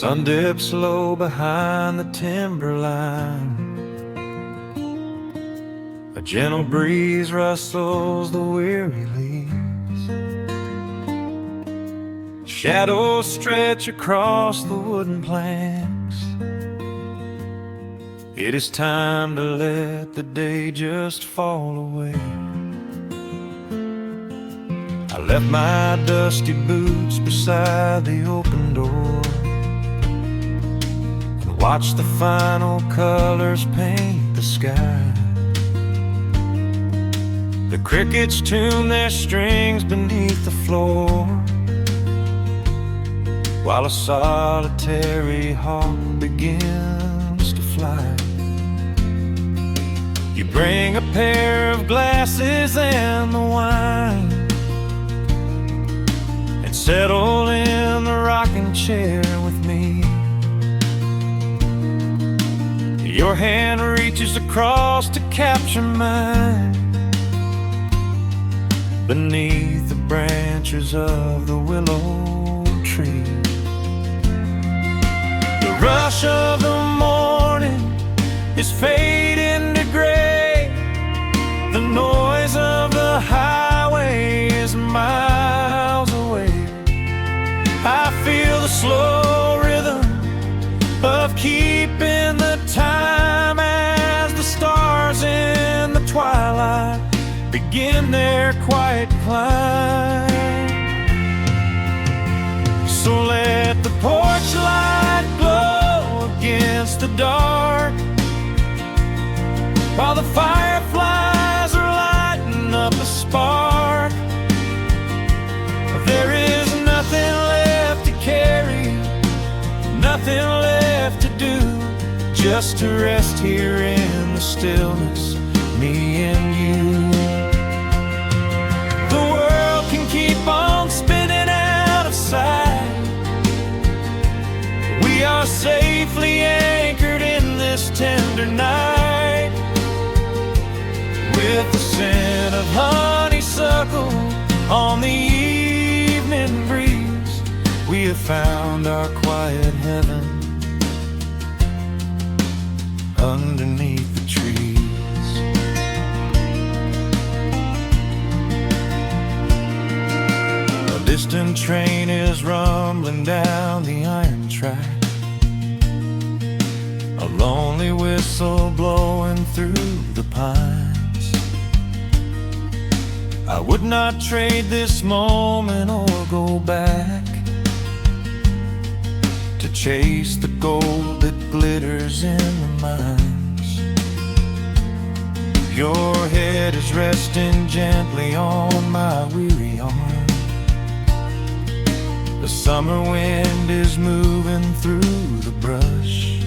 sun dips low behind the timberline. A gentle breeze rustles the weary leaves. Shadows stretch across the wooden planks. It is time to let the day just fall away. I left my dusty boots beside the open door and watched the final colors paint the sky. The crickets tune their strings beneath the floor, while a solitary hawk begins to fly. You bring a pair of glasses and the wine, and settle in the rocking chair with me. Your hand reaches across to capture mine, beneath the branches of the willow tree. The rush of the morning is fading to gray. The noise of the highway is miles away. I feel the slow rhythm of keeping the time as the stars in the twilight begin their quiet climb. So let the porch light glow against the dark, while the fireflies are lighting up a spark. There is nothing left to carry, nothing left to do, just to rest here in the stillness, me and you. The world can keep on spinning out of sight. We are safely anchored in this tender night. With the scent of honeysuckle on the evening breeze, we have found our quiet heaven underneath the trees. A distant train is rumbling down the iron track, a lonely whistle blowing through the pines. I would not trade this moment or go back to chase the gold that glitters in the mines. Your head is resting gently on my weary arm. The summer wind is moving through the brush.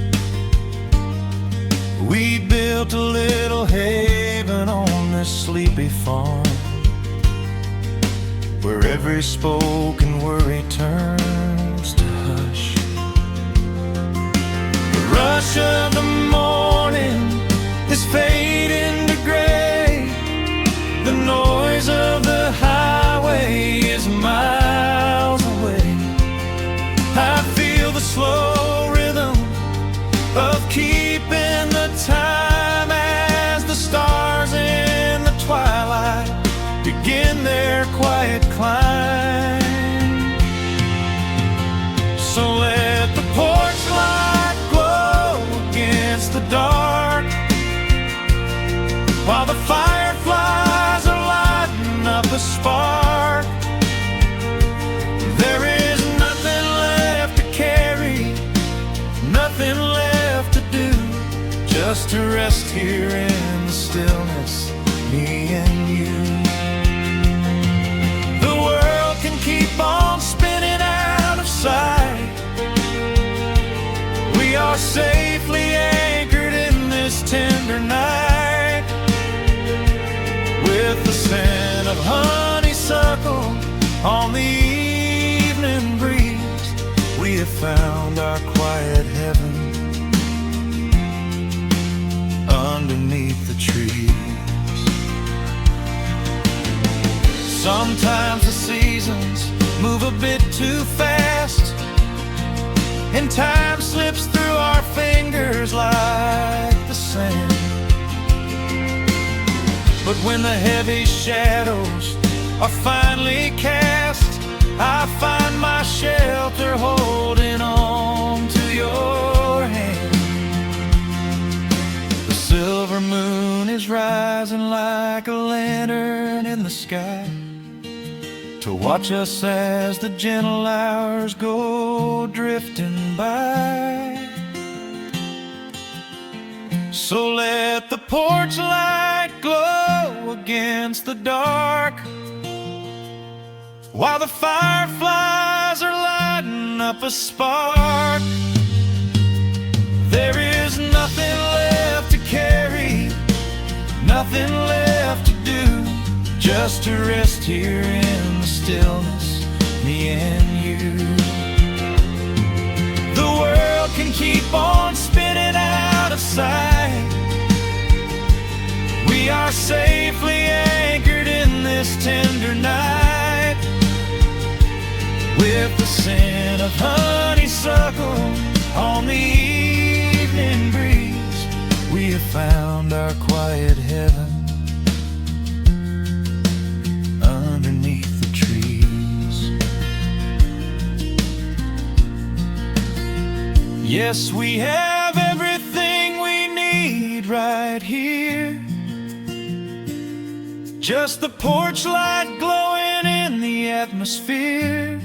We built a little haven on this sleepy farm, where every spoken worry turns to hush. The rush of the morning is fading to gray. The noise of the highway is miles away. I feel the slow rhythm of keeping the time as the stars in the twilight begin their quiet climb. So let the porch light glow against the dark, while the fireflies are lighting up a spark. There is nothing left to carry, nothing left to do, just to rest here in the stillness, me and you. Keep on spinning out of sight. We are safely anchored in this tender night. With the scent of honeysuckle on the evening breeze, we have found our quiet heaven underneath the trees. Sometimes the seasons move a bit too fast, and time slips through our fingers like the sand. But when the heavy shadows are finally cast, I find my shelter holding on to your hand. The silver moon is rising like a lantern in the sky to watch us as the gentle hours go drifting by. So let the porch light glow against the dark, while the fireflies are lighting up a spark. There is nothing left to carry, nothing left to do, just to rest here in the stillness, me and you. The world can keep on spinning out of sight. We are safely anchored in this tender night. With the scent of honeysuckle on the evening breeze, we have found our quiet heaven underneath the trees. Yes, we have everything we need right here. Just the porch light glowing in the atmosphere.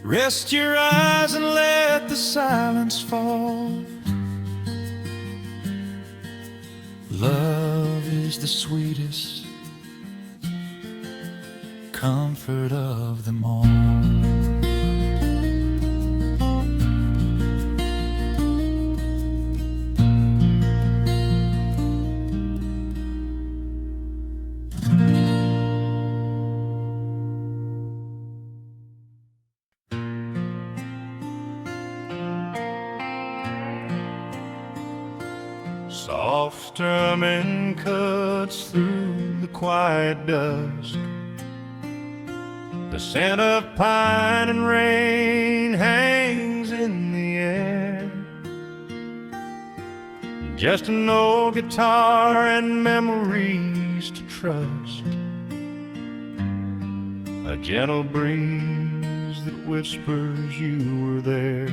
Rest your eyes and let the silence fall. Love is the sweetest comfort of them all. Soft strumming cuts through the quiet dusk. The scent of pine and rain hangs in the air. Just an old guitar and memories to trust. A gentle breeze that whispers you were there.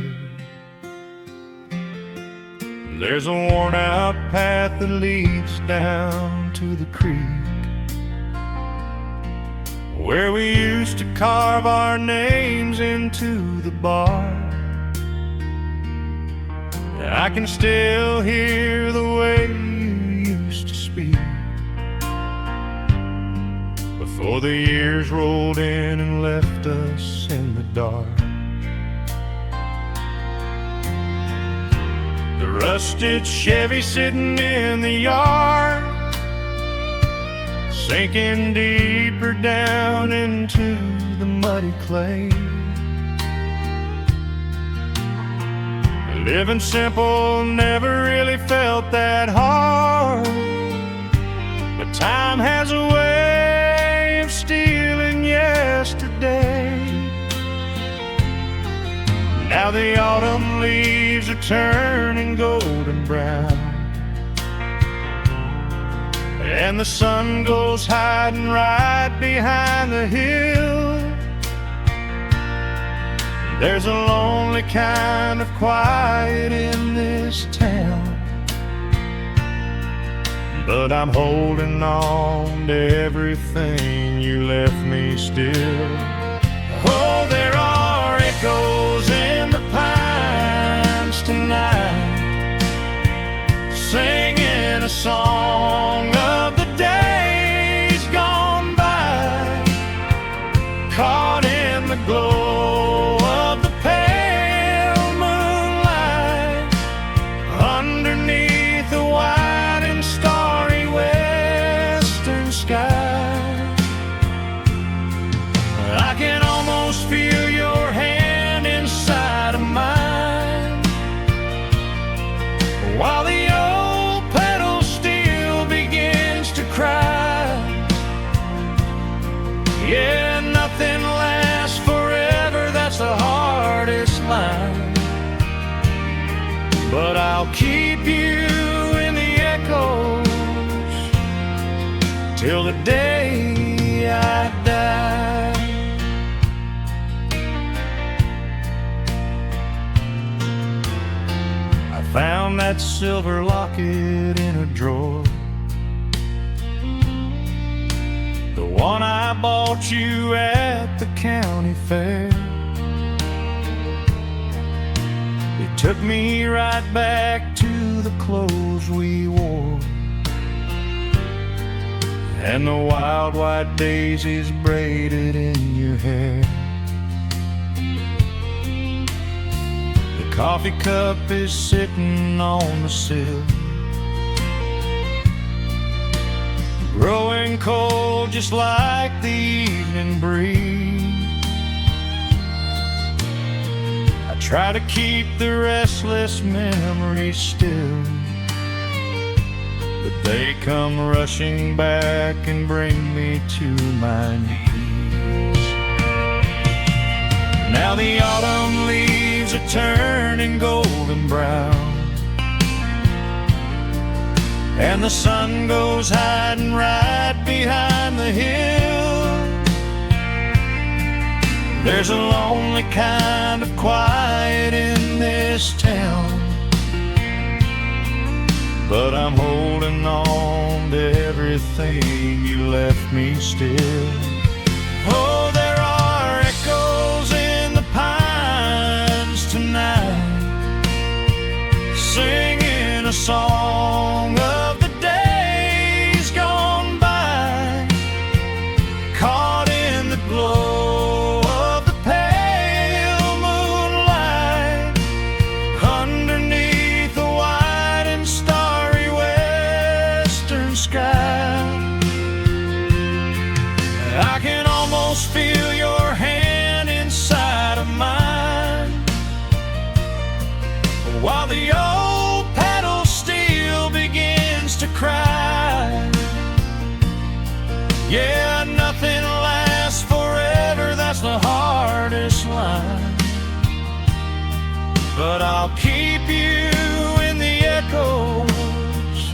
There's a worn-out path that leads down to the creek, where we used to carve our names into the bark. I can still hear the way you used to speak before the years rolled in and left us in the dark. The rusted Chevy sitting in the yard, sinking deeper down into the muddy clay. Living simple never really felt that hard, but time has a way of stealing yesterday. Now the autumn leaves are turning golden brown, and the sun goes hiding right behind the hill. There's a lonely kind of quiet in this town, but I'm holding on to everything you left me still. Oh, there are echoes in the pines tonight, singing a song of the days gone by, caught in the glow of the pale moonlight, underneath the wide and starry western sky. I can almost feel your hand inside of mine, while the old petals still begin but I'll keep you in the echoes till the day I die. I found that silver locket in a drawer, the one I bought you at the county fair. It took me right back to the clothes we wore and the wild white daisies braided in your hair. The coffee cup is sitting on the sill, growing cold just like the evening breeze. I try to keep the restless memories still, but they come rushing back and bring me to my knees. Now the autumn leaves are turning golden brown, and the sun goes hiding right behind the hill. There's a lonely kind of quiet in this town, but I'm holding on to everything you left me still. Oh, there are echoes in the pines tonight, singing a song of the days gone by, caught in the glow of the pale moonlight, underneath the white and starry western sky. I can almost feel your hand inside of mine, while the old pedal steel begins to cry. Yeah, nothing lasts forever, that's the hardest line, but I'll keep you in the echoes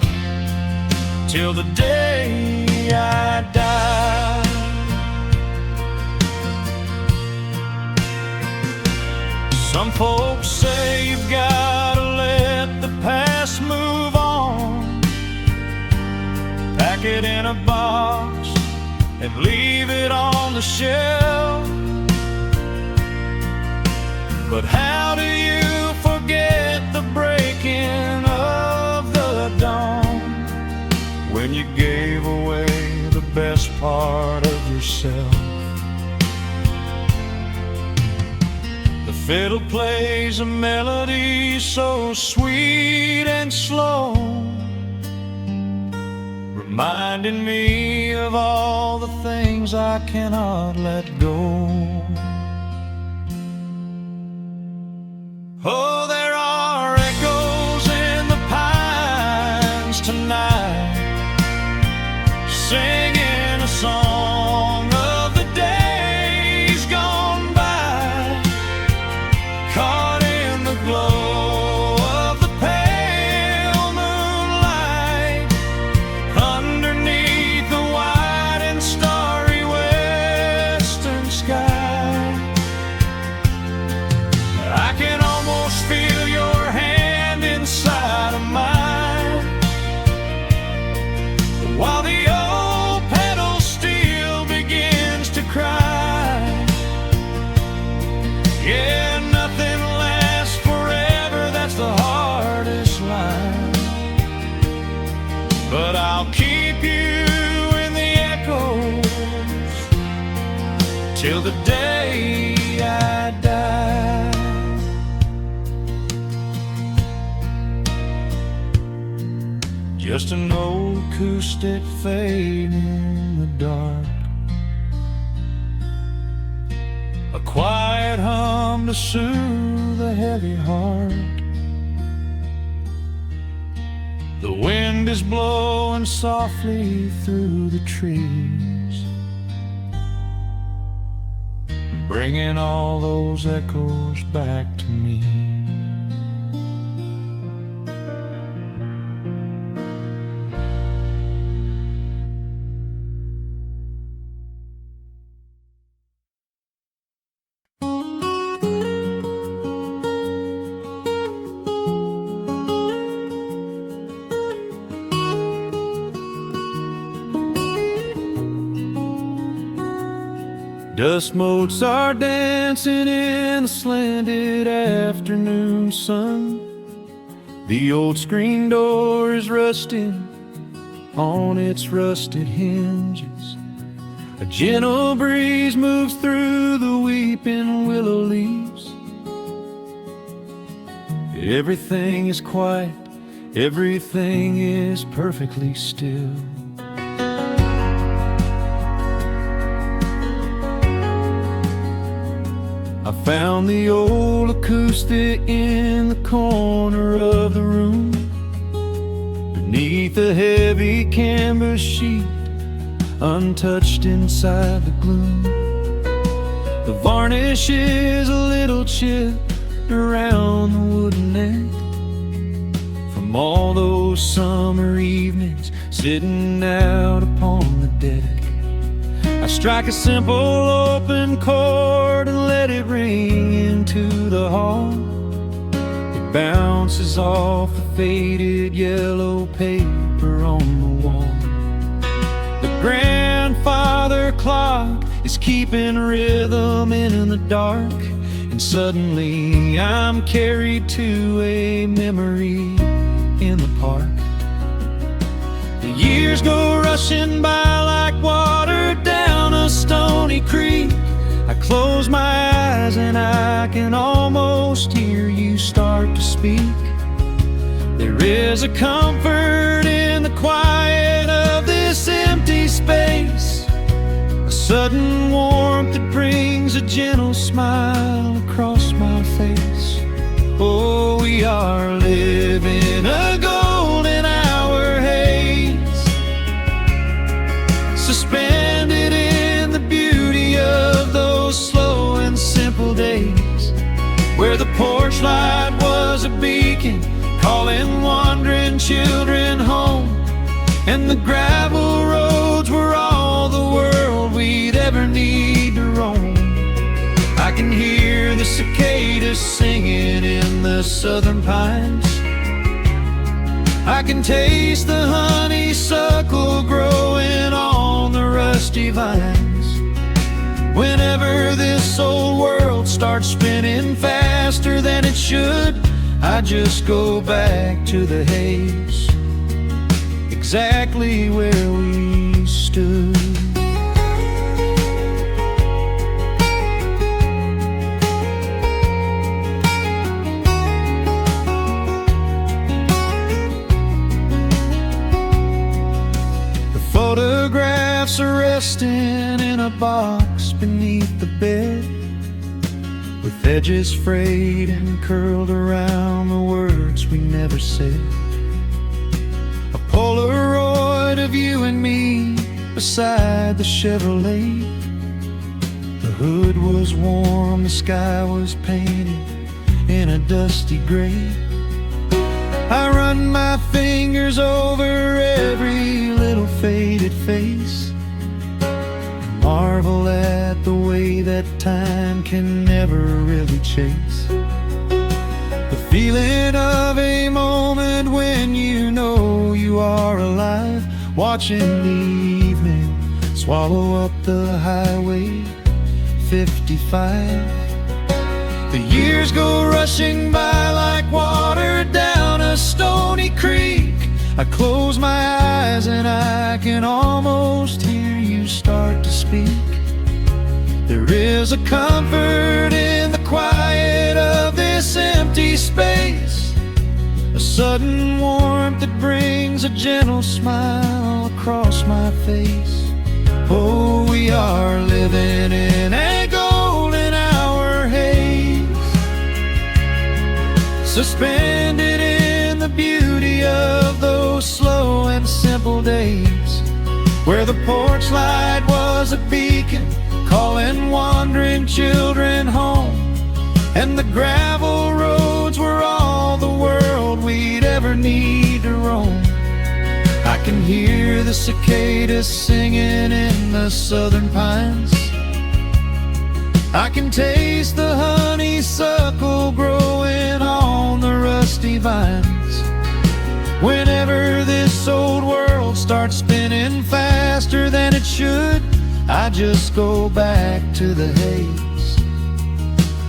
till the day I die. Some folks say you've gotta let the past move on, pack it in a box and leave it on the shelf. But how do you forget the breaking of the dawn, when you gave away the best part of yourself? The fiddle plays a melody so sweet and slow, reminding me of all the things I cannot let go. Oh, there are echoes in the pines tonight, singing a song of the days gone by, caught in the glow of the pale moonlight, underneath the white and starry western sky. I can almost feel your hand inside of mine, while the old pedal steel begins to cry. Yeah, nothing lasts forever, that's the hardest line, but I'll keep you in the echoes till the day I die. Just an old acoustic fading in the dark, a quiet hum to soothe a heavy heart. The wind is blowing softly through the trees, bringing all those echoes back to me. Dust motes are dancing in the slanted afternoon sun. The old screen door is rusting on its rusted hinges. A gentle breeze moves through the weeping willow leaves. Everything is quiet, everything is perfectly still. I found the old acoustic in the corner of the room, beneath a heavy canvas sheet, untouched inside the gloom. The varnish is a little chipped around the wooden neck, from all those summer evenings sitting out upon the deck. I strike a simple open chord and let it ring into the hall. It bounces off the faded yellow paper on the wall. The grandfather clock is keeping rhythm in the dark, and suddenly I'm carried to a memory in the park. The years go rushing by like water down a stony creek. I close my eyes and I can almost hear you start to speak. There is a comfort in the quiet of this empty space, a sudden warmth that brings a gentle smile across my face. Oh, we are living a golden hour haze, suspended in the beauty of those slow and simple days, where the porch light was a beacon calling wandering children home, and the gravel roads were all the world we'd ever need to roam. I can hear the cicadas singing in the southern pines. I can taste the honeysuckle growing on the rusty vines. Whenever this old world starts spinning faster than it should, I just go back to the haze, exactly where we stood. Photographs are resting in a box beneath the bed, with edges frayed and curled around the words we never said. A Polaroid of you and me beside the Chevrolet. The hood was warm, the sky was painted in a dusty gray. I run my fingers over every little faded face, marvel at the way that time can never really chase. The feeling of a moment when you know you are alive, watching the evening swallow up the highway 55. The years go rushing by like water down a stony creek. I close my eyes and I can almost hear you start to speak. There is a comfort in the quiet of this empty space, a sudden warmth that brings a gentle smile across my face. Oh, we are living in a golden hour haze, suspended in the beauty of those slow and simple days, where the porch light was a beacon calling wandering children home, and the gravel roads were all the world we'd ever need to roam. I can hear the cicadas singing in the southern pines. I can taste the honeysuckle growing on the rusty vines. Whenever this old world starts spinning faster than it should, I just go back to the haze,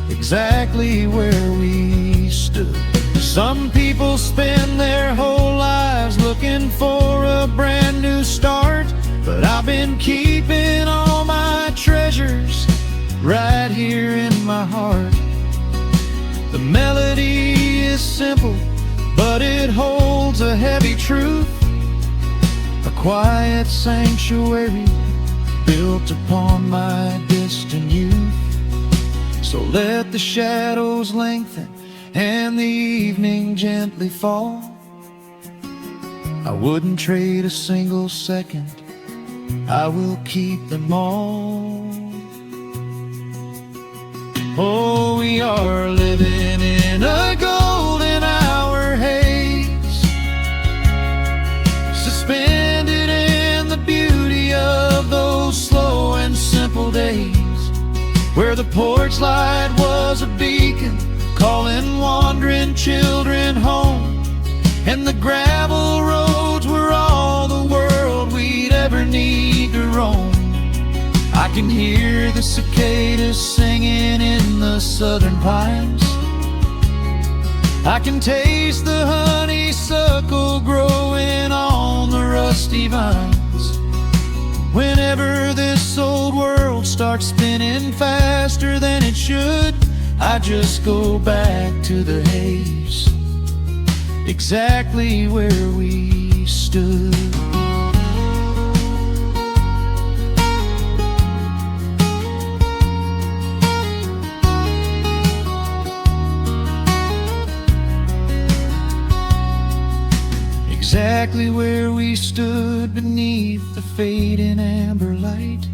exactly where we stood. Some people spend their whole lives looking for a brand new start, but I've been keeping all my treasures right here in my heart. The melody is simple, but it holds a heavy truth, a quiet sanctuary built upon my distant youth. So let the shadows lengthen and the evening gently fall. I wouldn't trade a single second, I will keep them all. Oh, we are living in a golden hour haze, suspended in the beauty of those slow and simple days, where the porch light was a beacon calling wandering children home, and the gravel roads were all the world we'd ever need to roam. I can hear the cicadas singing in the southern pines, I can taste the honeysuckle growing on the rusty vines. Whenever this old world starts spinning faster than it should, I just go back to the haze, exactly where we stood. Exactly where we stood beneath the fading amber light.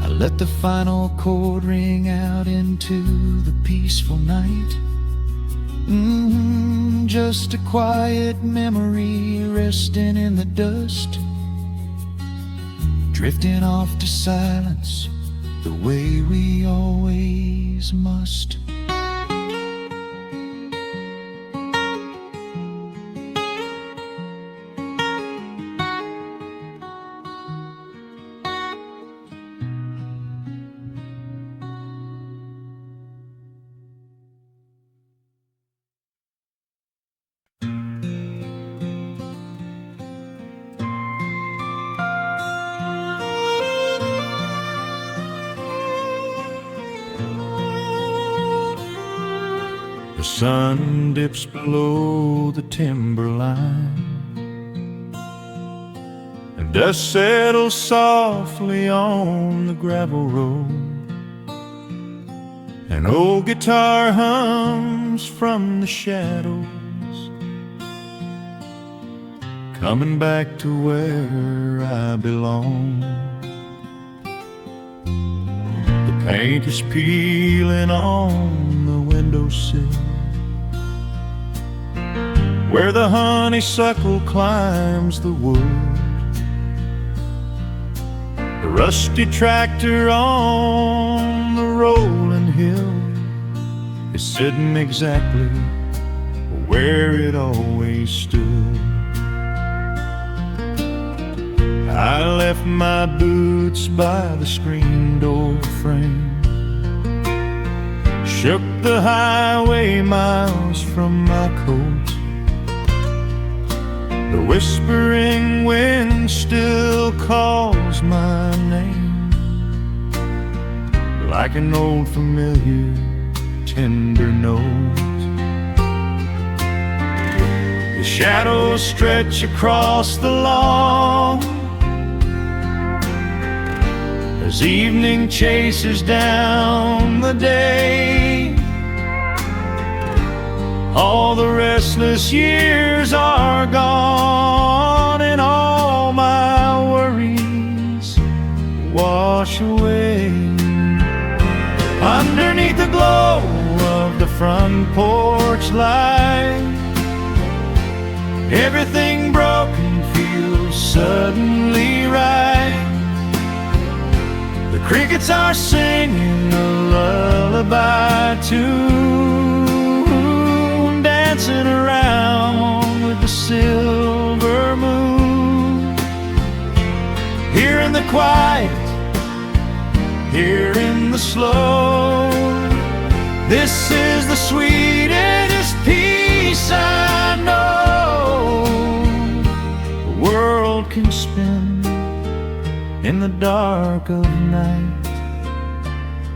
I let the final chord ring out into the peaceful night. Just a quiet memory resting in the dust, drifting off to silence the way we always must. The sun dips below the timberline, and dust settles softly on the gravel road. An old guitar hums from the shadows, coming back to where I belong. The paint is peeling on the windowsill, where the honeysuckle climbs the wood. The rusty tractor on the rolling hill is sitting exactly where it always stood. I left my boots by the screen door frame, shook the highway miles from my coat. The whispering wind still calls my name, like an old familiar tender note. The shadows stretch across the lawn as evening chases down the day. All the restless years are gone, and all my worries wash away. Underneath the glow of the front porch light, everything broken feels suddenly right. The crickets are singing a lullaby tune, dancing around with the silver moon. Here in the quiet, here in the slow. This is the sweetest peace I know. The world can spin in the dark of night,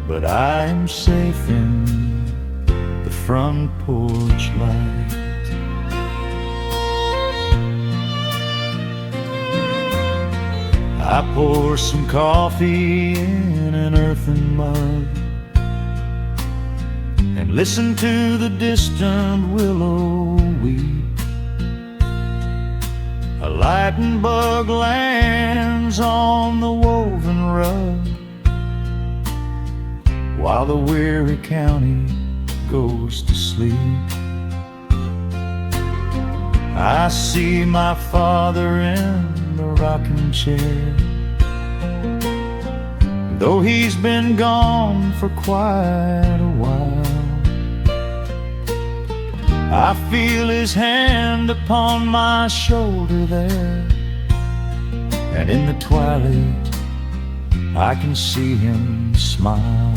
but I am safe in the front porch light. I pour some coffee in an earthen mug and listen to the distant willow weep. A lightning bug lands on the woven rug while the weary county goes to sleep. I see my father in the rocking chair, though he's been gone for quite a while. I feel his hand upon my shoulder there, and in the twilight I can see him smile.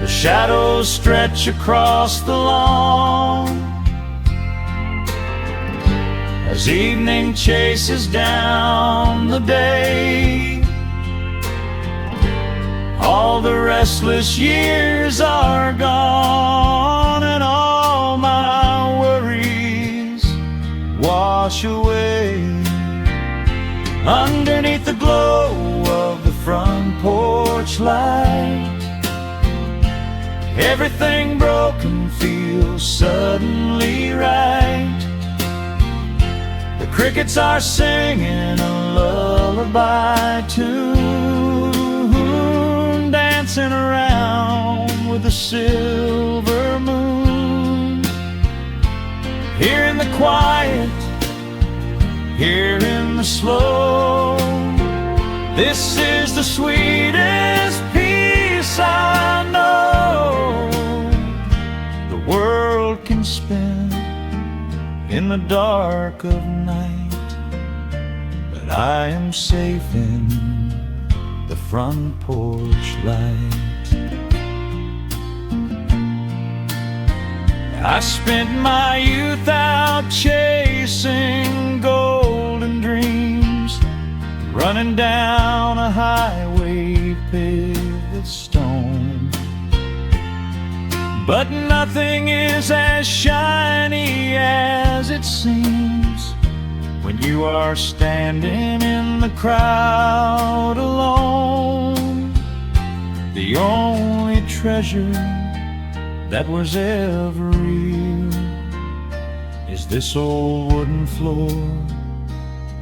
The shadows stretch across the lawn as evening chases down the day. All the restless years are gone, and all my worries wash away. Underneath the glow of the front porch light, everything broken feels suddenly right. The crickets are singing a lullaby tune, dancing around with the silver moon. Here in the quiet, here in the slow, this is the sweetest peace I know. The world can spin in the dark of night, but I am safe in the front porch light. I spent my youth out chasing golden dreams, running down a highway paved with stone. But nothing is as shiny as it seems when you are standing in the crowd alone. The only treasure that was ever real is this old wooden floor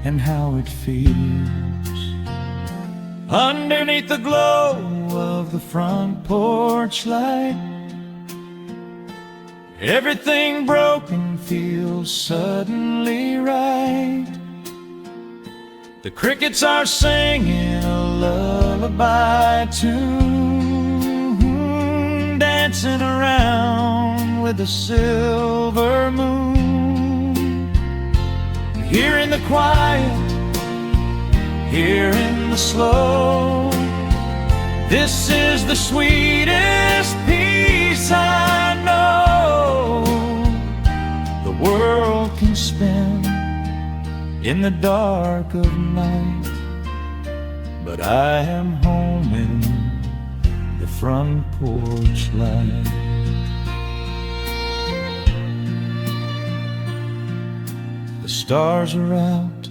and how it feels. Underneath the glow of the front porch light, everything broken feels suddenly right. The crickets are singing a lullaby tune, dancing around with the silver moon. Here in the quiet, here in the slow, this is the sweetest peace I know. The world can spin in the dark of night, but I am home in the front porch light. The stars are out,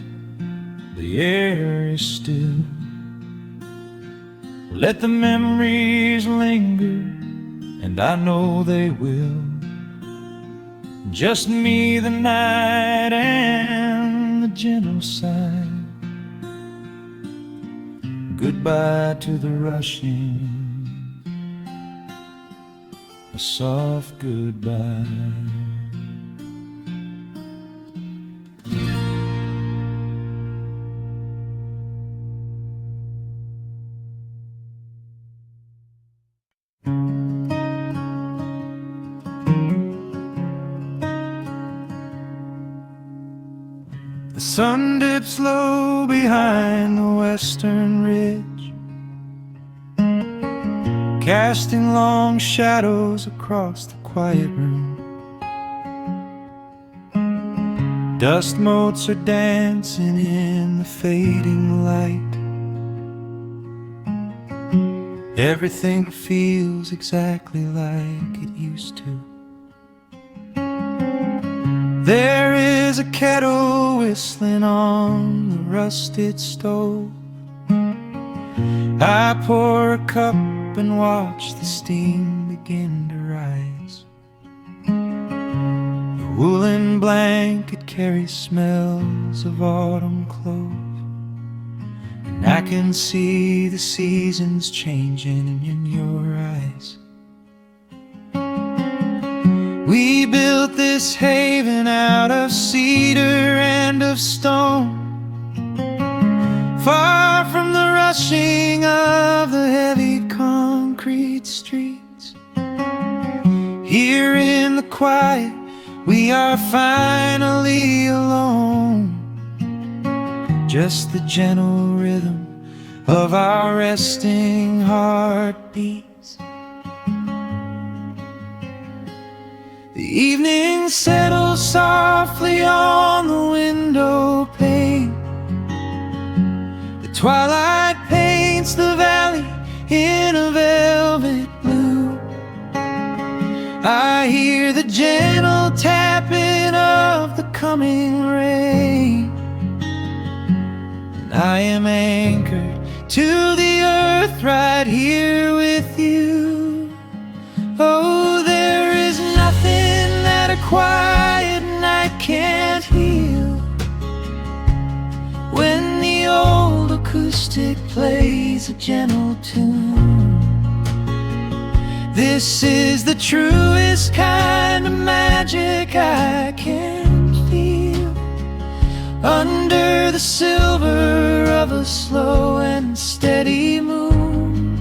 the air is still. Let the memories linger, and I know they will. Just me, the night, and the gentle sigh. Goodbye to the rushing, a soft goodbye. The sun dips low behind the western ridge, casting long shadows across the quiet room. Dust motes are dancing in the fading light. Everything feels exactly like it used to. There is a kettle whistling on the rusted stove. I pour a cup and watch the steam begin to rise. The woolen blanket carries smells of autumn clothes, and I can see the seasons changing in your eyes. We built this haven out of cedar and of stone, far from the rushing of the heavy concrete streets. Here in the quiet, we are finally alone. Just the gentle rhythm of our resting heartbeats. The evening settles softly on the window pane. The twilight paints the valley in a velvet blue. I hear the gentle tapping of the coming rain, and I am anchored to the earth right here with you. Oh, there is nothing that a quiet night can't heal, when the old acoustic plays a gentle tune. This is the truest kind of magic I can feel, under the silver of a slow and steady moon.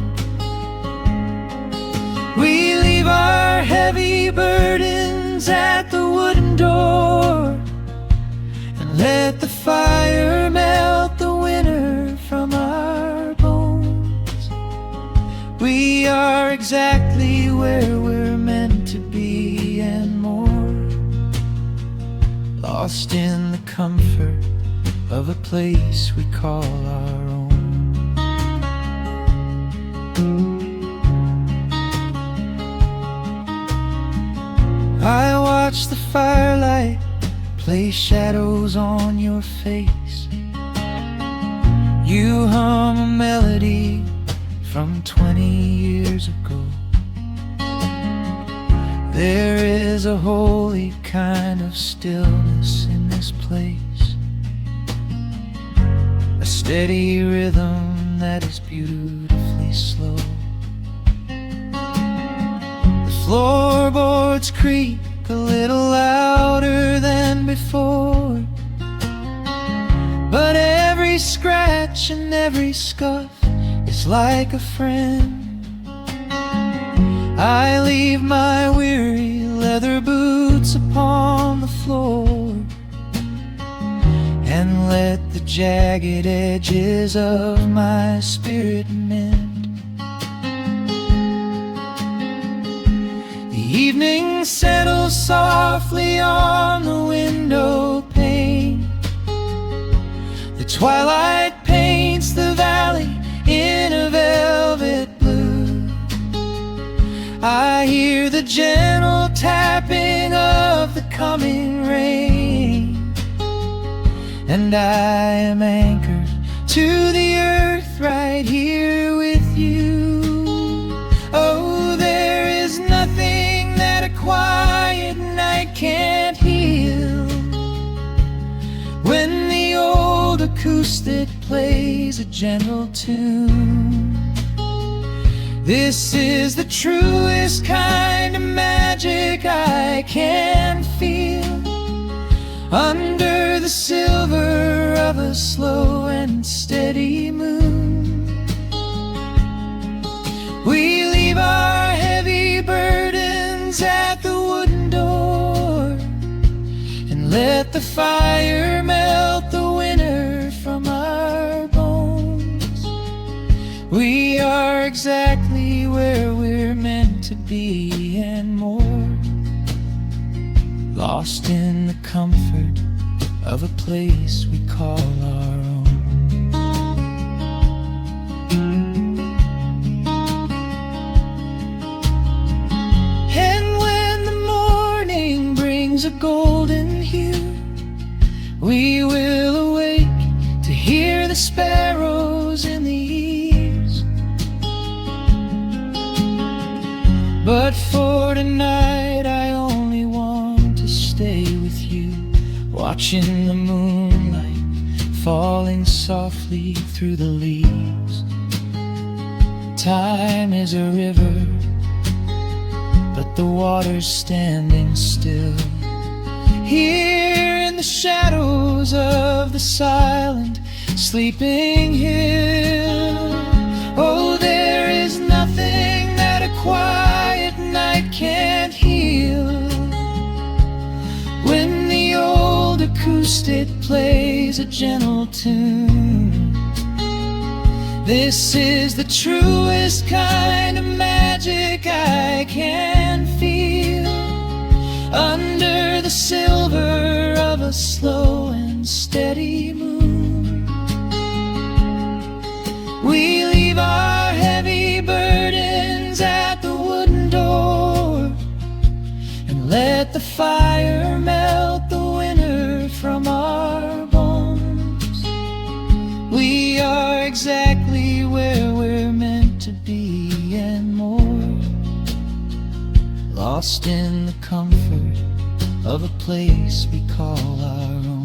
We leave our heavy burdens at the wooden door, and let the fire melt the winter from our bones. We are exactly where we're meant to be and more, lost in the comfort of a place we call our own. I watch the firelight play shadows on your face. You hum a melody from 20 years ago. There is a holy kind of stillness in this place, a steady rhythm that is beautifully slow. The floorboards creak a little louder than before, but every scratch and every scuff is like a friend. I leave my weary leather boots upon the floor, and let the jagged edges of my spirit mend. The evening settles softly on the window pane. The twilight paints the valley in a velvet blue. I hear the gentle tapping of the coming rain, and I am anchored to the earth right here with you. Oh, there is nothing that a quiet night can't heal, when the old acoustic plays a gentle tune. This is the truest kind of magic I can feel, under the silver of a slow and steady moon. We leave our heavy burdens at the wooden door, and let the fire melt be and more, lost in the comfort of a place we call our own. And when the morning brings a golden hue, we will awake to hear the sparrows in the eaves. But for tonight I only want to stay with you, watching the moonlight falling softly through the leaves. Time is a river, but the water's standing still. Here in the shadows of the silent, sleeping hill. Oh, there is nothing that a quiet night can't heal. When the old acoustic plays a gentle tune, this is the truest kind of magic I can feel. Under the silver of a slow and steady moon, we leave our heavy burdens at the wooden door, and let the fire melt the winter from our bones. We are exactly where we're meant to be and more, lost in the comfort of a place we call our own.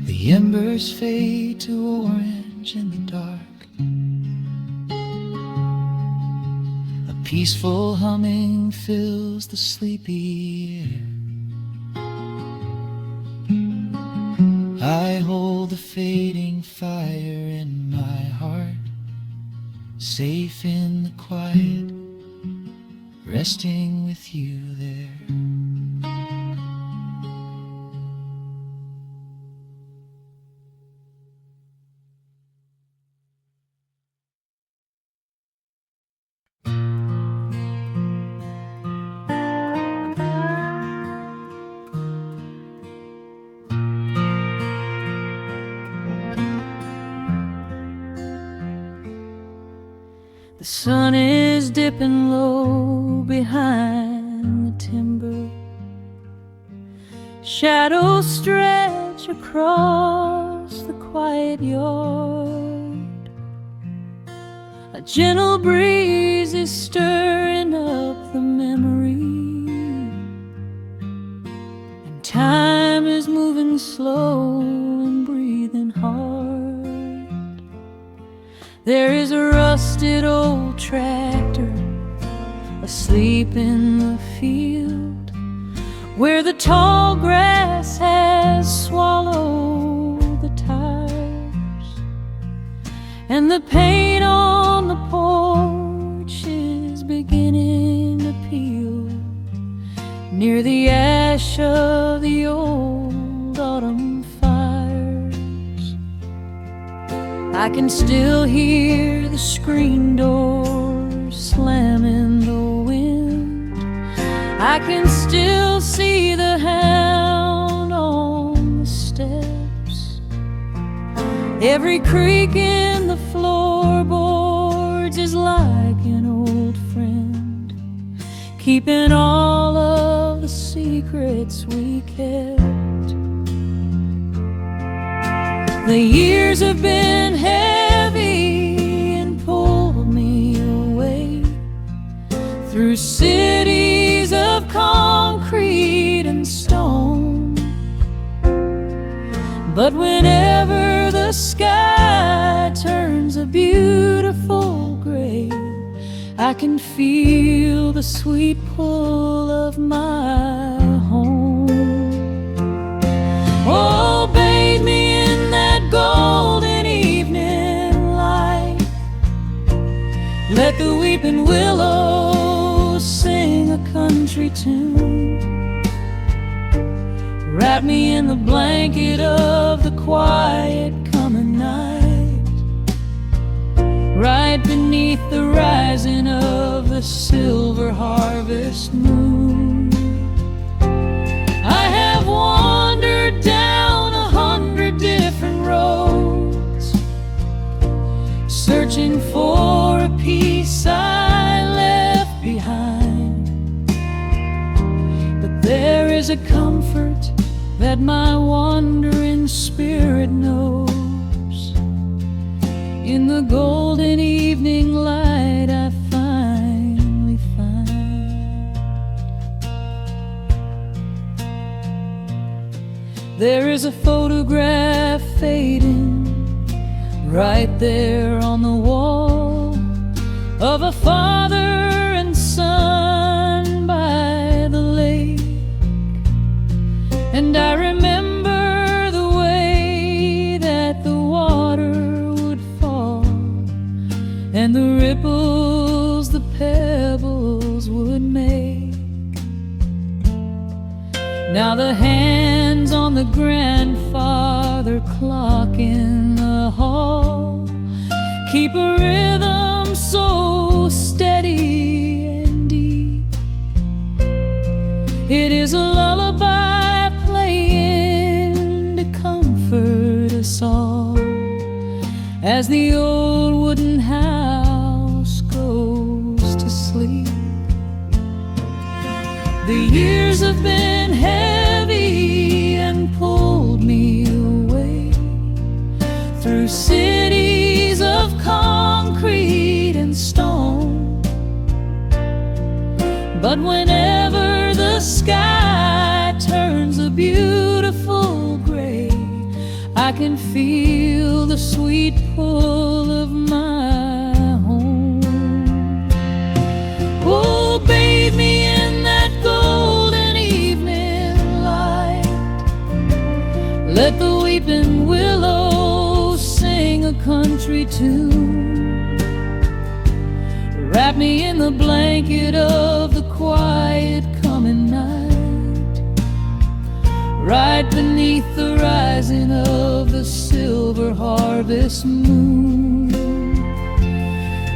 The embers fade to orange in the dark. A peaceful humming fills the sleepy air. I hold the fading fire in my heart, safe in the quiet, resting with you there. The sun is dipping low behind the timber. Shadows stretch across the quiet yard. A gentle breeze is stirring up the memory, and time is moving slow and breathing hard. There is a rusted old tractor asleep in the field, where the tall grass has swallowed the tires, and the paint on the porch is beginning to peel near the ash of the old autumn fires. I can still hear the screen door slam in the wind. I can still see the hound on the steps. Every creak in the floorboards is like an old friend, keeping all of the secrets we kept. The years have been heavy and pulled me away through cities of concrete and stone. But whenever the sky turns a beautiful gray, I can feel the sweet pull of my home. Oh, bathe me in that golden evening light. Let the weeping willows sing a country tune. Wrap me in the blanket of the quiet coming night. beneath the rising of the silver harvest moon. I have wandered down 100 different roads, searching for a piece I left behind. But there is a comfort that my wandering spirit knows. In the golden evening light I finally find. There is a photograph fading right there on the wall of a father and son by the lake. And I remember the way that the water would fall, and the ripples the pebbles would make. Now the hands on the grandfather clock in the hall keep a rhythm so steady and deep. It is a lullaby playing to comfort us all as the old wooden house goes to sleep. The years have been heavy and pulled me away through cities of concrete and stone. But whenever the sky turns a beautiful gray, I can feel the sweet pull of my home. Oh, bathe me in that golden evening light. Let the weeping willow sing a country tune. Wrap me in the blanket of the quiet coming night, right beneath the rising of the silver harvest moon.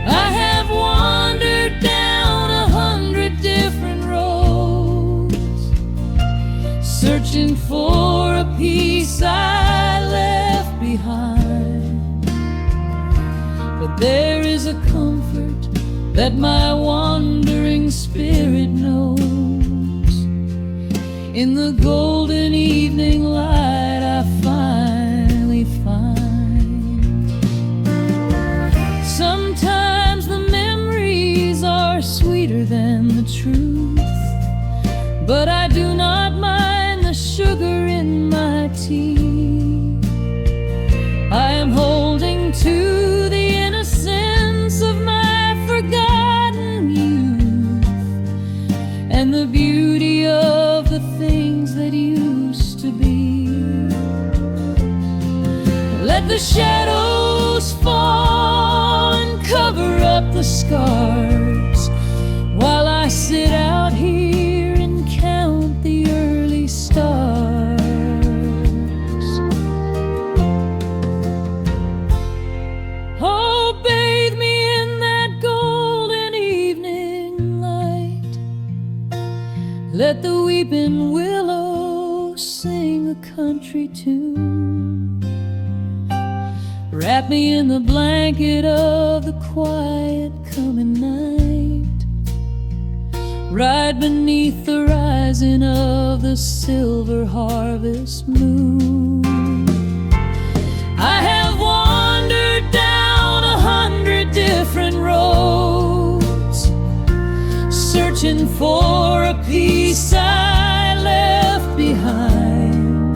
I have wandered down 100 different roads, searching for a piece I left behind. But there is a comfort that my wandering spirit knows. In the golden evening light I finally find. Sometimes the memories are sweeter than the truth, but I do not mind the sugar in my tea. I am holding to the innocence of my forgotten youth and the beauty of the things that used to be. Let the shadows fall and cover up the scars while I sit out here and count the early stars. Oh, bathe me in that golden evening light. Let the weeping willow sing a country tune. Wrap me in the blanket of the quiet coming night, right beneath the rising of the silver harvest moon. I have wandered down 100 different roads, searching for a piece I left behind.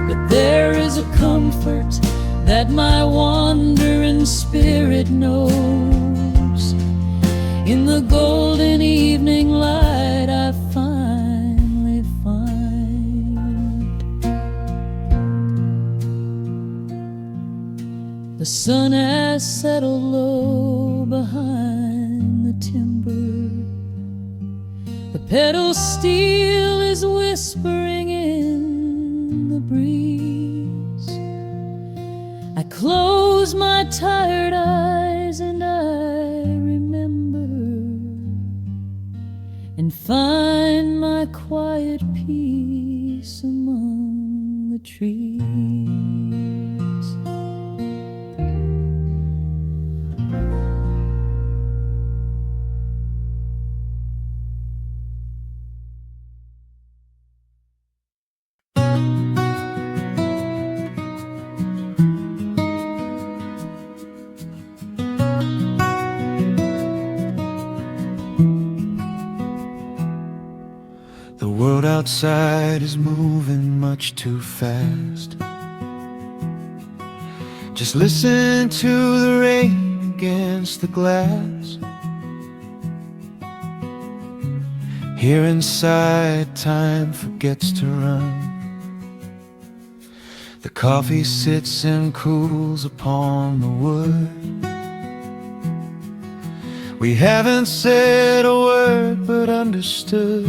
But there is a comfort that my wandering spirit knows. In the golden evening light I finally find. The sun has settled low behind the timber. The pedal steel is whispering in the breeze. I close my tired eyes and my quiet peace among the trees. The world outside is moving much too fast. Just listen to the rain against the glass. Here inside, time forgets to run. The coffee sits and cools upon the wood. We haven't said a word but understood.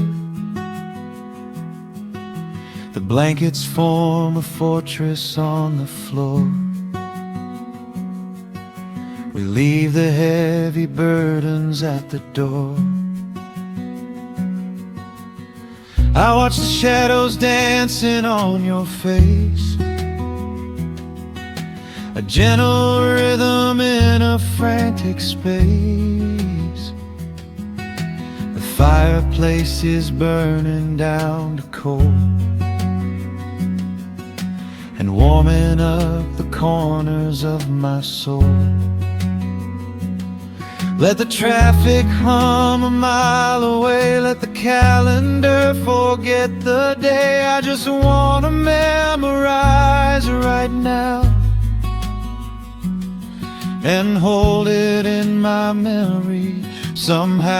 The blankets form a fortress on the floor. We leave the heavy burdens at the door. I watch the shadows dancing on your face, a gentle rhythm in a frantic space. The fireplace is burning down to coal and warming up the corners of my soul. Let the traffic hum a mile away, let the calendar forget the day. I just wanna memorize right now and hold it in my memory somehow.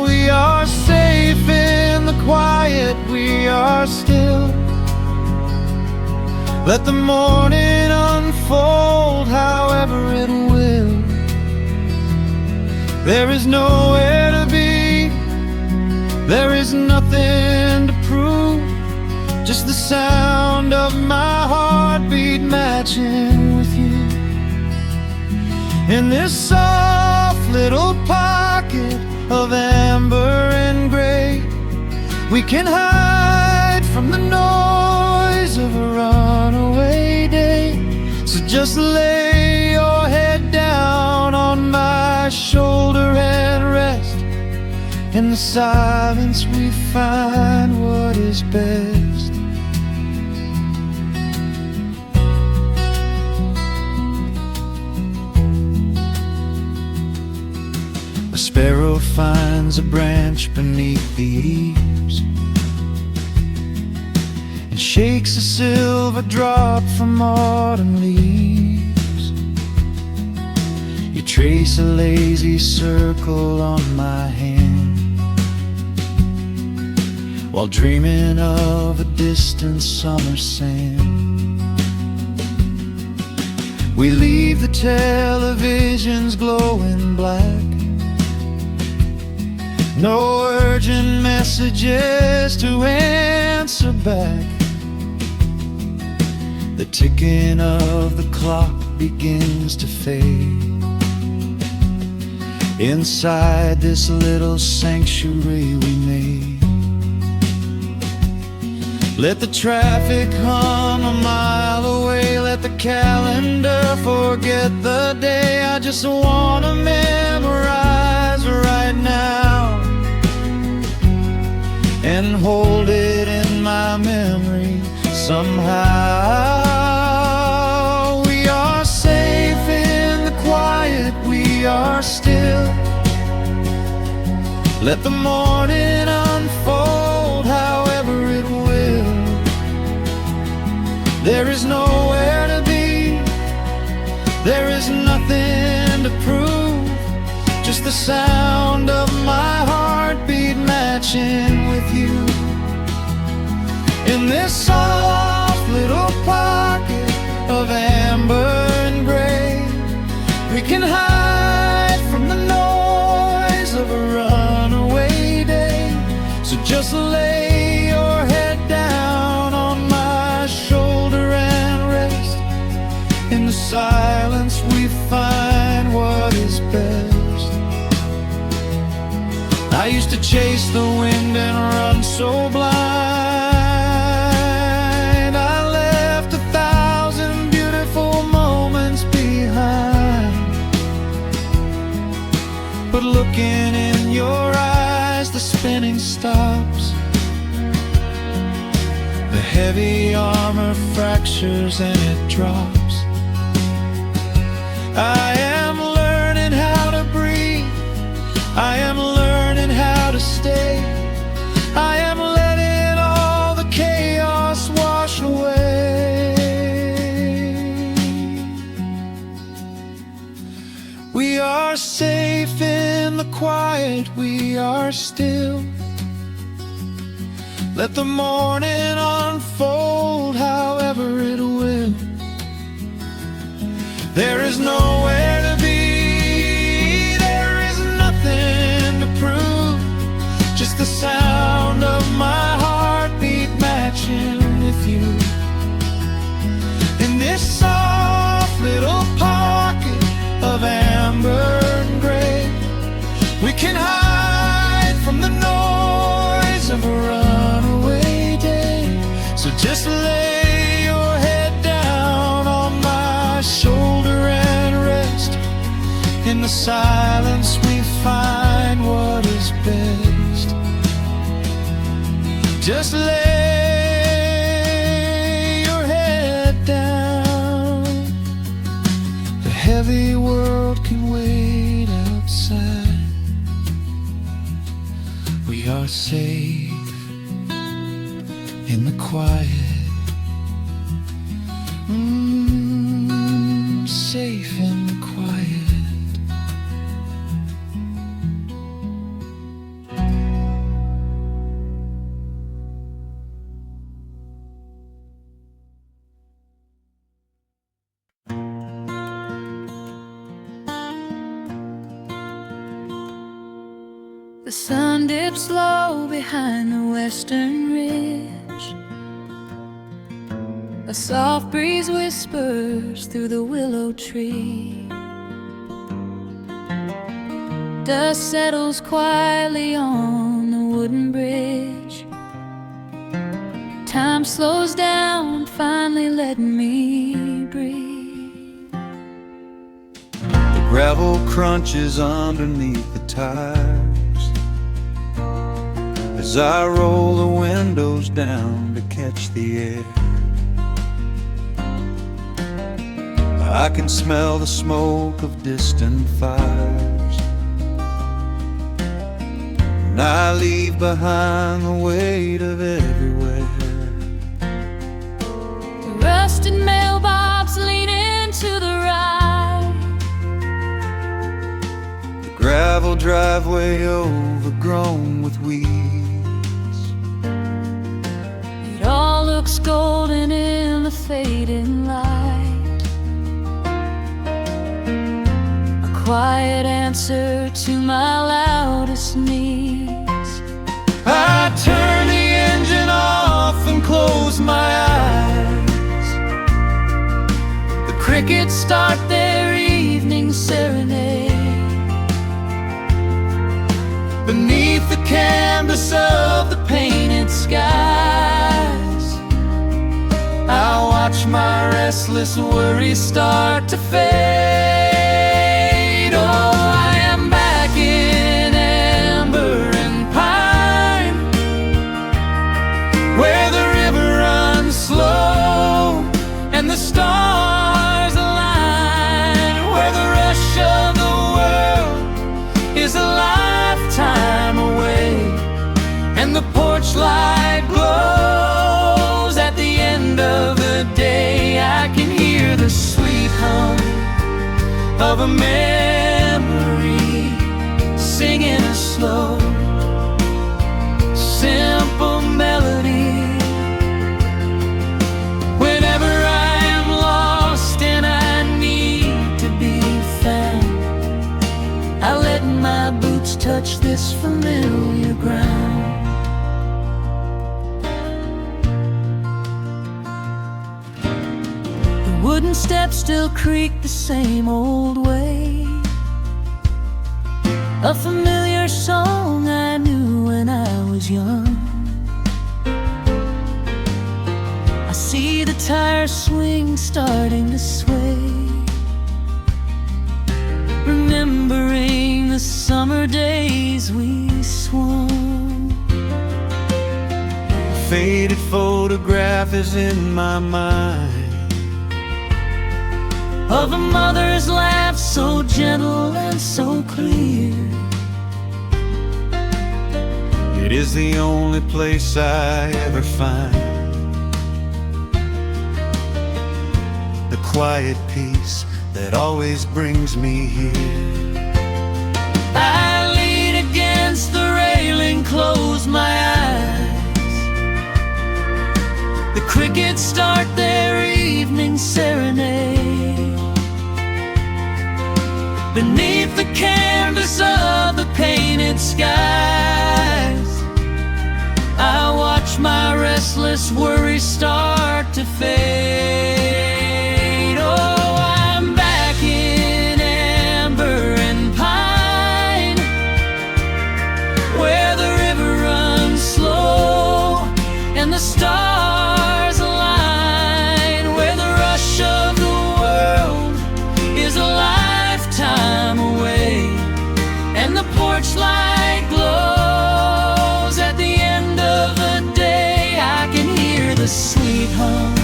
We are safe in the quiet, we are still. Let the morning unfold however it will. There is nowhere to be, there is nothing to prove, just the sound of my heartbeat matching with you. In this soft little pocket of amber and gray, we can hide from the noise of a runaway day. So just lay your head down on my shoulder and rest. In the silence we find what is best. A sparrow finds a branch beneath the eaves and shakes a silver drop from autumn leaves. You trace a lazy circle on my hand while dreaming of a distant summer sand. We leave the televisions glowing black, no urgent messages to answer back. The ticking of the clock begins to fade inside this little sanctuary we made. Let the traffic hum a mile away, let the calendar forget the day. I just wanna memorize right now and hold it in my memory somehow. We are safe in the quiet, we are still. Let the morning unfold however it will. There is nowhere to be, there is nothing to prove, just the sound of my heartbeat matching with you. In this soft little pocket of amber and gray, we can hide from the noise of a runaway day. So just lay your head down on my shoulder and rest. In the silence we find what is best. I used to chase the wind and run so blind. I left 1,000 beautiful moments behind, but looking in your eyes, the spinning stops. The heavy armor fractures and it drops. I am learning how to breathe. I am learning how to stay. I am letting all the chaos wash away. We are safe in the quiet, we are still. Let the morning unfold however it will. There is nowhere to be, there is nothing to prove, just the sound of my heartbeat matching with you. In this soft little pocket of amber and gray, we can hide from the noise of a runaway day. So just lay your head down on my shoulder and rest. In the silence we find what is best. Just lay your head down. The heavy world can wait outside. We are safe in the quiet. Safe in the quiet. The sun dips low behind the western ridge. A soft breeze whispers through the willow tree. Dust settles quietly on the wooden bridge. Time slows down, finally letting me breathe. The gravel crunches underneath the tires as I roll the windows down to catch the air. I can smell the smoke of distant fires, and I leave behind the weight of everywhere. The rusted mailbox leaning to the right. The gravel driveway overgrown with weeds. It all looks golden in the fading light. Quiet answer to my loudest needs. I turn the engine off and close my eyes. The crickets start their evening serenade. Beneath the canvas of the painted skies, I watch my restless worries start to fade. Oh, I am back in amber and pine, where the river runs slow and the stars align, where the rush of the world is a lifetime away, and the porch light glows at the end of the day. I can hear the sweet hum of a memory singing a slow, simple melody. Whenever I am lost and I need to be found, I let my boots touch this familiar ground. The wooden steps still creak the same old way. A familiar song I knew was young. I see the tires swing, starting to sway, remembering the summer days we swung. A faded photograph is in my mind of a mother's laugh, so gentle and so clear. It is the only place I ever find the quiet peace that always brings me here. I lean against the railing, close my eyes. The crickets start their evening serenade. Beneath the canvas of the painted skies, I watch my restless worries start to fade. Oh, I'm back in amber and pine, where the river runs slow and the stars align, where the rush of the world is a lifetime away, and the porch light glows at the end of the day. I can hear the sweet hum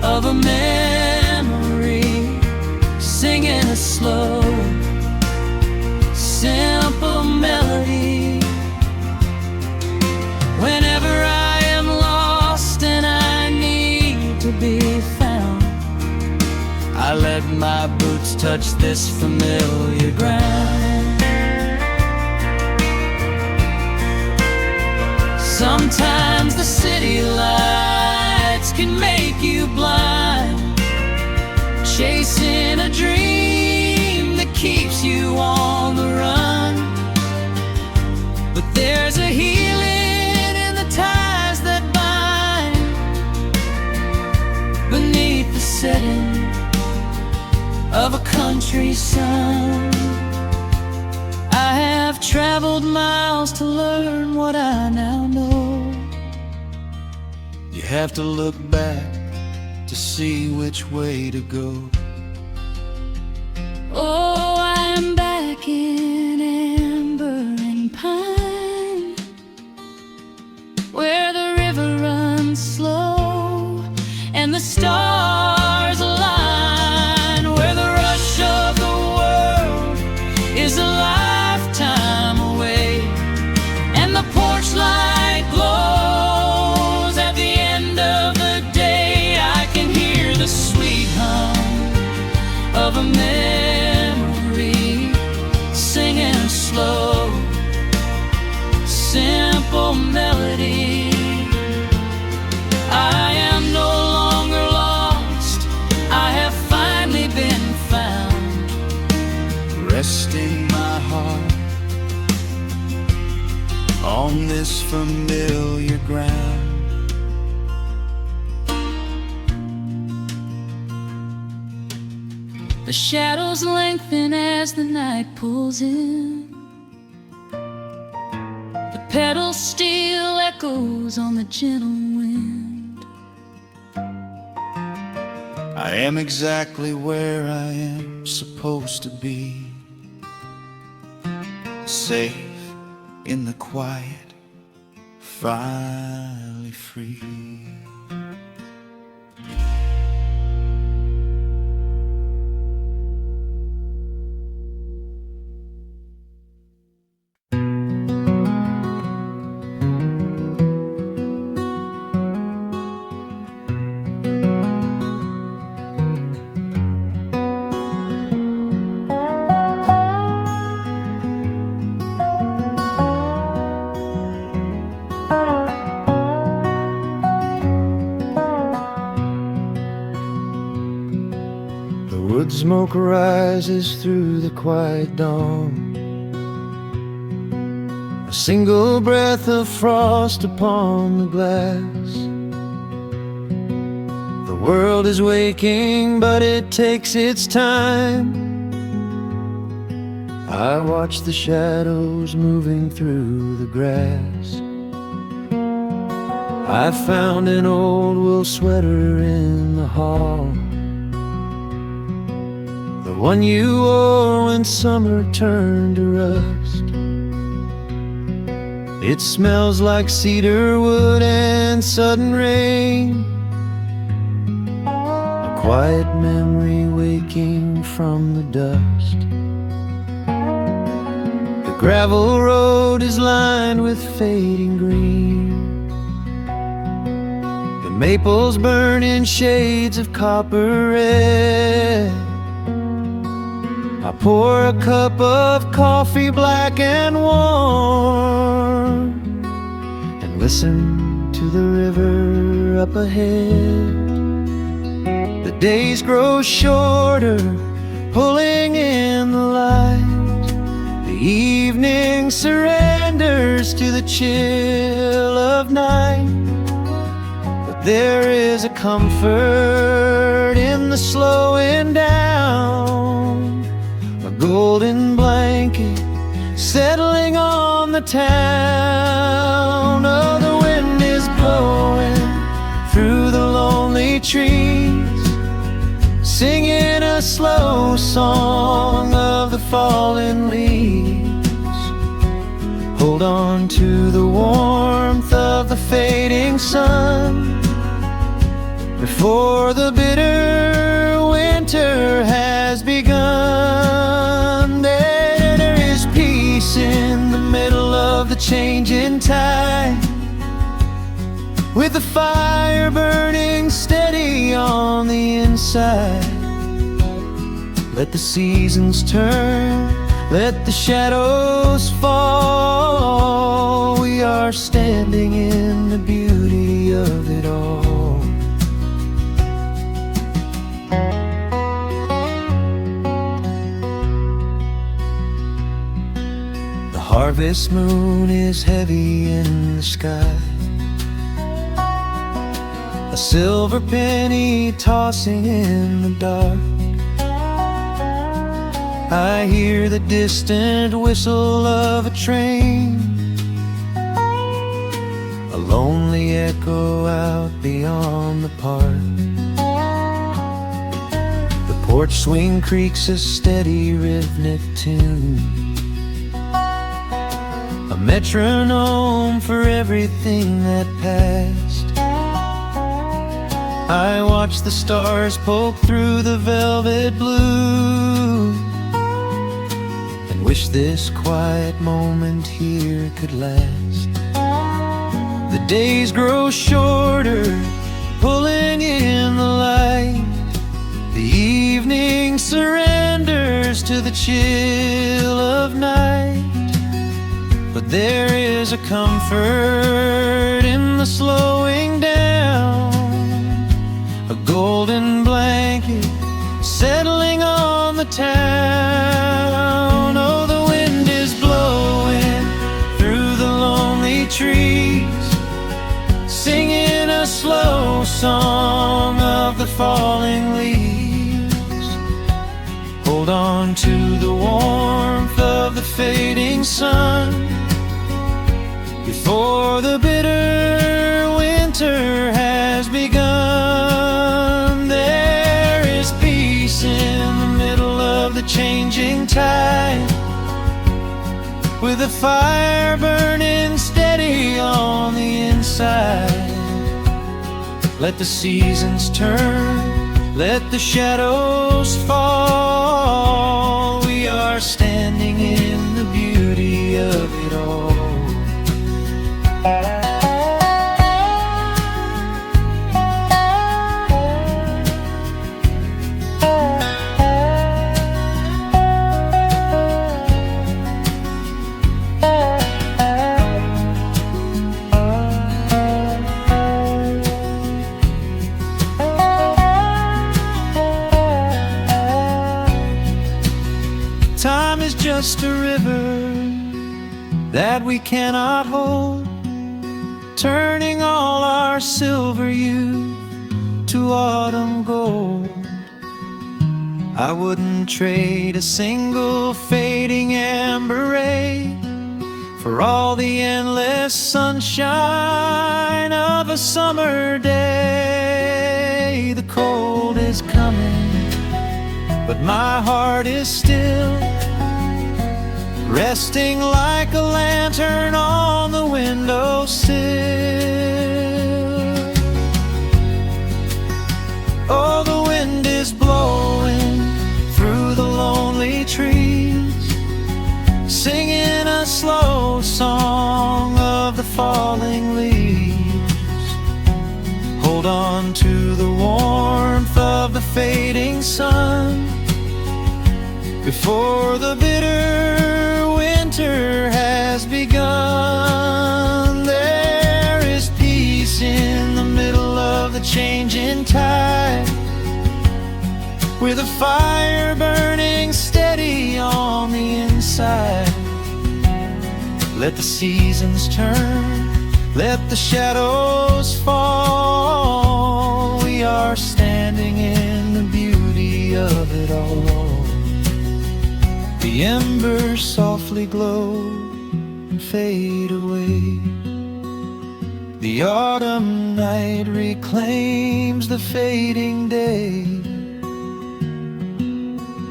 of a memory, singing a slow, simple melody. Whenever I am lost and I need to be found, I let my boots touch this familiar ground. Sometimes the city lights can make you blind, chasing a dream that keeps you on the run. But there's a healing in the ties that bind beneath the setting of a country sun. I have traveled miles to learn what I now know. You have to look back to see which way to go. Oh, I'm back in amber and pine, where the river runs slow and the stars align, where the rush of the world is a lifetime away, and the porch light glows at the end of the day. I can hear the sweet hum of a memory, singing a slow, simple melody. I am no longer lost, I have finally been found, resting my heart on this familiar ground. The shadows lengthen as the night pulls in. The pedal steel echoes on the gentle wind. I am exactly where I am supposed to be, safe in the quiet, finally free. Wood smoke rises through the quiet dawn, a single breath of frost upon the glass. The world is waking, but it takes its time. I watch the shadows moving through the grass. I found an old wool sweater in the hall, the one you wore when summer turned to rust. It smells like cedar wood and sudden rain, a quiet memory waking from the dust. The gravel road is lined with fading green, the maples burn in shades of copper red. I pour a cup of coffee black and warm, and listen to the river up ahead. The days grow shorter, pulling in the light. The evening surrenders to the chill of night. But there is a comfort in the slowing down, a golden blanket settling on the town. Oh, the wind is blowing through the lonely trees, singing a slow song of the fallen leaves. Hold on to the warmth of the fading sun before the bitter winter has begun. There is peace in the middle of the changing tide, with the fire burning steady on the inside. Let the seasons turn, let the shadows fall. We are standing in the beauty of it all. The harvest moon is heavy in the sky, a silver penny tossing in the dark. I hear the distant whistle of a train, a lonely echo out beyond the park. The porch swing creaks a steady rhythmic tune, a metronome for everything that passed. I watch the stars poke through the velvet blue, and wish this quiet moment here could last. The days grow shorter, pulling in the light. The evening surrenders to the chill of night. But there is a comfort in the slowing down, a golden blanket settling on the town. Oh, the wind is blowing through the lonely trees, singing a slow song of the falling leaves. Hold on to the warmth of the fading sun before the bitter winter has begun. There is peace in the middle of the changing tide, with a fire burning steady on the inside. Let the seasons turn, let the shadows fall. We are standing in the beauty of it all. Time is just a river that we cannot hold, turning all our silver youth to autumn gold. I wouldn't trade a single fading for all the endless sunshine of a summer day. The cold is coming, but my heart is still resting like a lantern on the windowsill. Oh, the wind is blowing through the lonely trees, singing a slow song of the falling leaves. Hold on to the warmth of the fading sun before the bitter winter has begun. There is peace in the middle of the changing tide, with a fire burning steady on the inside. Let the seasons turn, let the shadows fall. We are standing in the beauty of it all. The embers softly glow and fade away. The autumn night reclaims the fading day.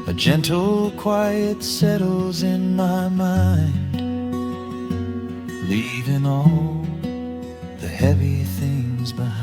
A gentle quiet settles in my mind, leaving all the heavy things behind.